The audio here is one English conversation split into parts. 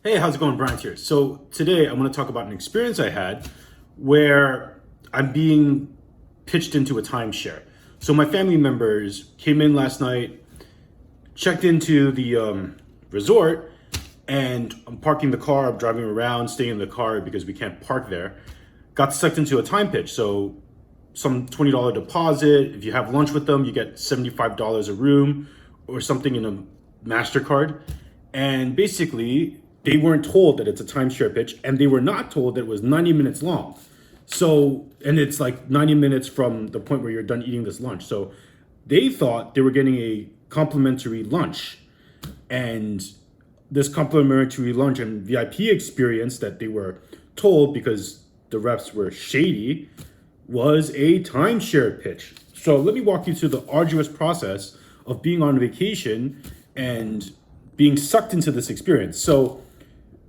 Hey, how's it going? Brian here. So today I want to talk about an experience I had where I'm being pitched into a timeshare. So my family members came in last night, checked into the resort, and I'm parking the car. I'm driving around, staying in the car because we can't park there. Got sucked into a time pitch. So some $20 deposit. If you have lunch with them, you get $75 a room or something in a MasterCard. And basically, they weren't told that it's a timeshare pitch, and they were not told that it was 90 minutes long. So, and it's like 90 minutes from the point where you're done eating this lunch. So they thought they were getting a complimentary lunch. And this complimentary lunch and VIP experience that they were told, because the reps were shady, was a timeshare pitch. So let me walk you through the arduous process of being on vacation and being sucked into this experience. So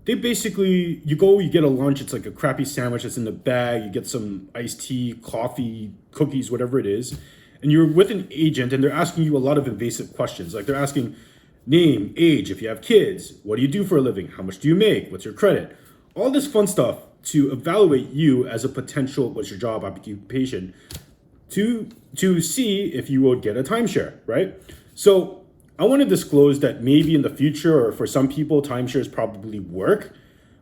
they basically, you go, you get a lunch, it's like a crappy sandwich that's in the bag, you get some iced tea, coffee, cookies, whatever it is, and you're with an agent and they're asking you a lot of invasive questions. Like they're asking name, age, if you have kids, what do you do for a living, how much do you make, what's your credit, all this fun stuff to evaluate you as a potential, what's your job occupation, to see if you will get a timeshare, right? So I want to disclose that maybe in the future, or for some people, timeshares probably work.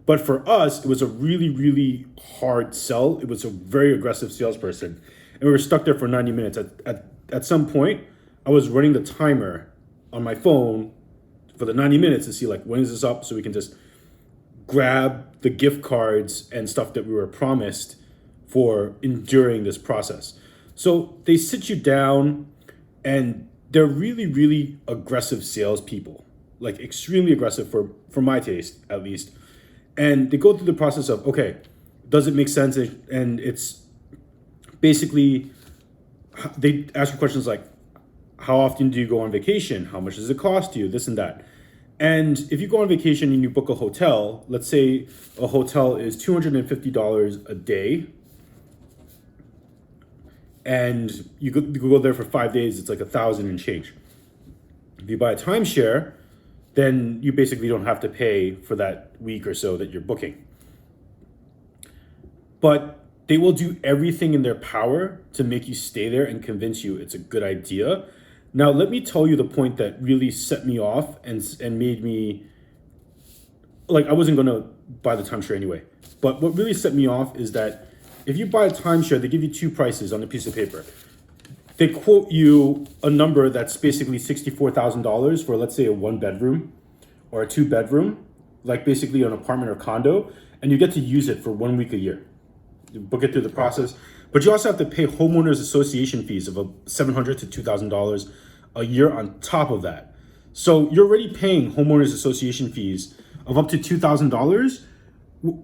But for us, it was a really, really hard sell. It was a very aggressive salesperson. And we were stuck there for 90 minutes. At some point, I was running the timer on my phone for the 90 minutes to see like, when is this up? So we can just grab the gift cards and stuff that we were promised for enduring this process. So they sit you down, and they're really, really aggressive salespeople, like extremely aggressive for my taste, at least. And they go through the process of, okay, does it make sense? And it's basically, they ask you questions like, how often do you go on vacation? How much does it cost you? This and that. And if you go on vacation and you book a hotel, let's say a hotel is $250 a day, and you go there for 5 days, it's like 1,000 and change. If you buy a timeshare, then you basically don't have to pay for that week or so that you're booking. But they will do everything in their power to make you stay there and convince you it's a good idea. Now, let me tell you the point that really set me off and made me, like, I wasn't going to buy the timeshare anyway. But what really set me off is that if you buy a timeshare, they give you two prices on a piece of paper. They quote you a number that's basically $64,000 for, let's say, a one bedroom or a two bedroom, like basically an apartment or condo, and you get to use it for 1 week a year. You book it through the process, but you also have to pay homeowners association fees of $700 to $2,000 a year on top of that. So you're already paying homeowners association fees of up to $2,000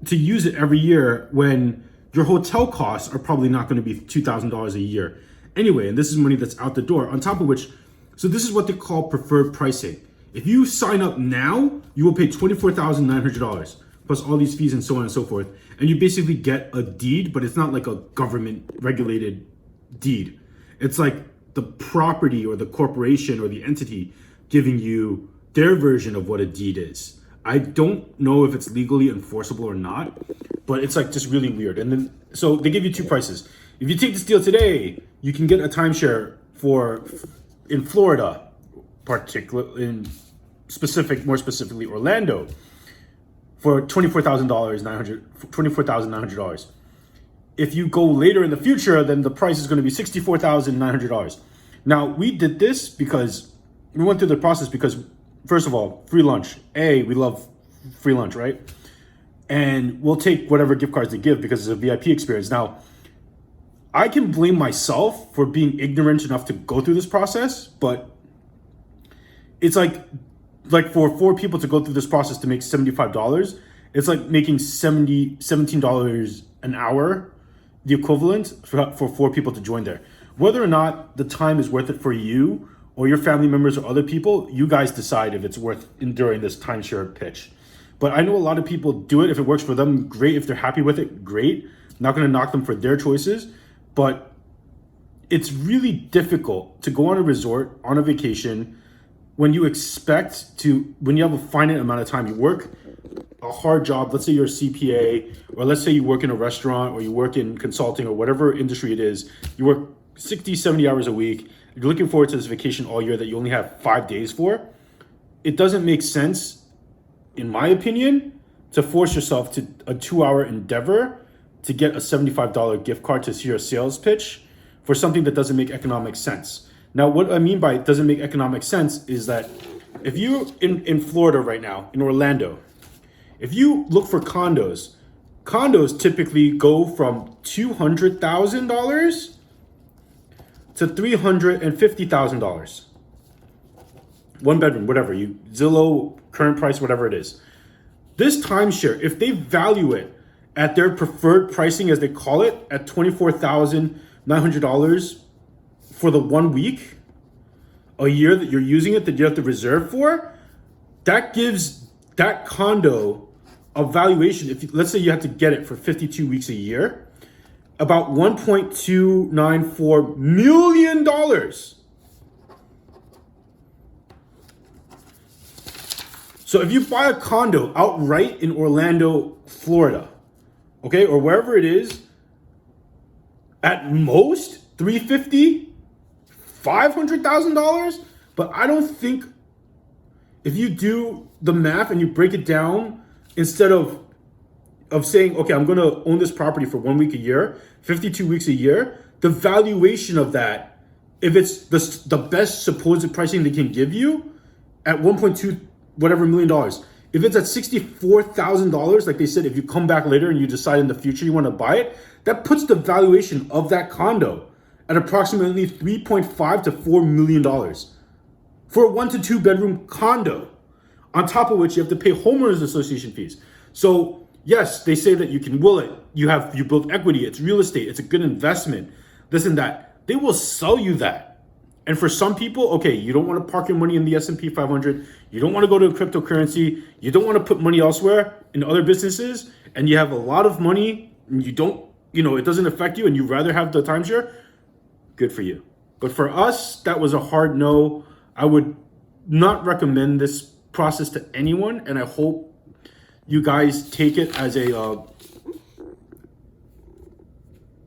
to use it every year, when your hotel costs are probably not going to be $2,000 a year anyway. And this is money that's out the door. On top of which, so this is what they call preferred pricing. If you sign up now, you will pay $24,900 plus all these fees and so on and so forth. And you basically get a deed, but it's not like a government regulated deed. It's like the property or the corporation or the entity giving you their version of what a deed is. I don't know if it's legally enforceable or not, but it's like just really weird. And then, so they give you two prices. If you take this deal today, you can get a timeshare in Florida, more specifically Orlando, for $24,900. If you go later in the future, then the price is going to be $64,900. Now, we did this because we went through the process because, first of all, free lunch. We love free lunch, right? And we'll take whatever gift cards they give because it's a VIP experience. Now, I can blame myself for being ignorant enough to go through this process, but it's like for four people to go through this process to make $75, it's like making $17 an hour, the equivalent for four people to join there. Whether or not the time is worth it for you or your family members or other people, you guys decide if it's worth enduring this timeshare pitch. But I know a lot of people do it. If it works for them, great. If they're happy with it, great. Not going to knock them for their choices. But it's really difficult to go on a resort, on a vacation, when you when you have a finite amount of time, you work a hard job, let's say you're a CPA, or let's say you work in a restaurant, or you work in consulting, or whatever industry it is, you work 60, 70 hours a week, you're looking forward to this vacation all year that you only have 5 days for. It doesn't make sense, in my opinion, to force yourself to a 2-hour endeavor to get a $75 gift card to hear a sales pitch for something that doesn't make economic sense. Now, what I mean by it doesn't make economic sense is that if you in Florida right now, in Orlando, if you look for condos typically go from $200,000 to $350,000. One bedroom, whatever, Zillow, current price, whatever it is. This timeshare, if they value it at their preferred pricing, as they call it, at $24,900 for the 1 week, a year that you're using it, that you have to reserve for, that gives that condo a valuation. Let's say you have to get it for 52 weeks a year, about $1.294 million. So if you buy a condo outright in Orlando, Florida, okay, or wherever it is, at most $350,000, $500,000. But I don't think, if you do the math and you break it down, instead of saying, okay, I'm going to own this property for 1 week a year, 52 weeks a year, the valuation of that, if it's the best supposed pricing they can give you at 1.2 whatever million dollars, if it's at $64,000, like they said, if you come back later and you decide in the future you want to buy it, that puts the valuation of that condo at approximately $3.5 to $4 million for a 1 to 2 bedroom condo, on top of which you have to pay homeowners association fees. So yes, they say that you can will it, you build equity, it's real estate, it's a good investment, this and that. They will sell you that. And for some people, okay, you don't want to park your money in the S&P 500, you don't want to go to a cryptocurrency, you don't want to put money elsewhere in other businesses, and you have a lot of money and you don't, it doesn't affect you and you'd rather have the timeshare, good for you. But for us, that was a hard no. I would not recommend this process to anyone, and I hope you guys take it as a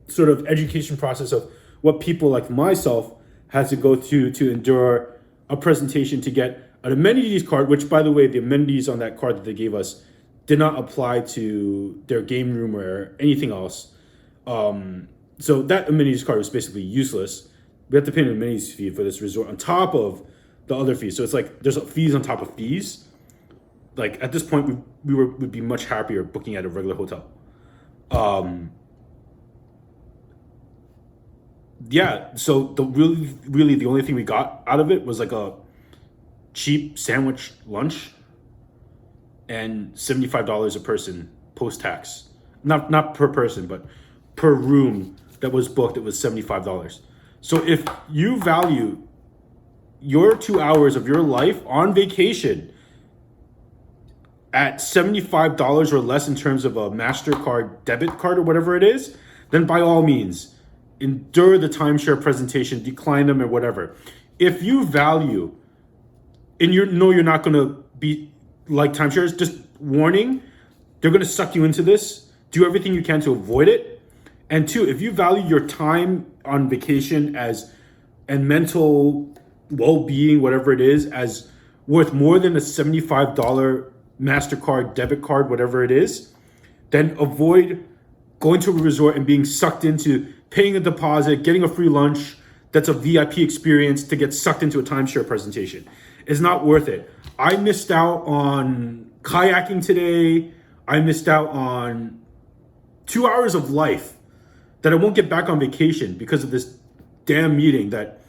sort of education process of what people like myself had to go through to endure a presentation to get an amenities card, which, by the way, the amenities on that card that they gave us did not apply to their game room or anything else. So that amenities card was basically useless. We have to pay an amenities fee for this resort on top of the other fees. So it's like there's fees on top of fees. Like at this point, we would be much happier booking at a regular hotel. Yeah, so really the only thing we got out of it was like a cheap sandwich lunch and $75 a person post-tax. Not per person, but per room that was booked, it was $75. So if you value your 2 hours of your life on vacation at $75 or less in terms of a MasterCard debit card or whatever it is, then by all means, endure the timeshare presentation, decline them or whatever. If you value, and you're not going to be like timeshares, just warning, they're going to suck you into this. Do everything you can to avoid it. And two, if you value your time on vacation and mental well-being, whatever it is, as worth more than a $75 MasterCard, debit card, whatever it is, then avoid going to a resort and being sucked into paying a deposit, getting a free lunch that's a VIP experience to get sucked into a timeshare presentation. It's not worth it. I missed out on kayaking today. I missed out on 2 hours of life that I won't get back on vacation because of this damn meeting. That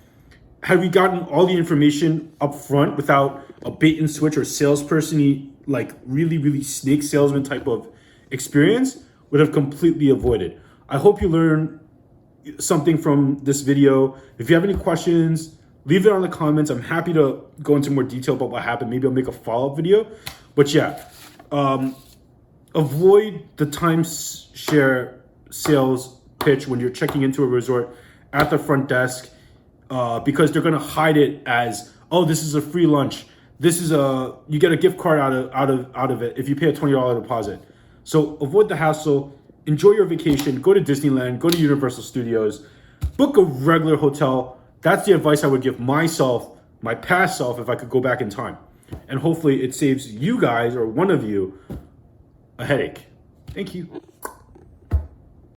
had we gotten all the information up front without a bait and switch or salesperson, like really snake salesman type of experience, would have completely avoided. I hope you learn something from this video. If you have any questions, leave it on the comments. I'm happy to go into more detail about what happened. Maybe I'll make a follow-up video. But yeah, avoid the timeshare sales pitch when you're checking into a resort at the front desk, because they're going to hide it as, oh, this is a free lunch. This is you get a gift card out of it if you pay a $20 deposit. So avoid the hassle. Enjoy your vacation. Go to Disneyland. Go to Universal Studios. Book a regular hotel. That's the advice I would give myself, my past self, if I could go back in time. And hopefully it saves you guys or one of you a headache. Thank you.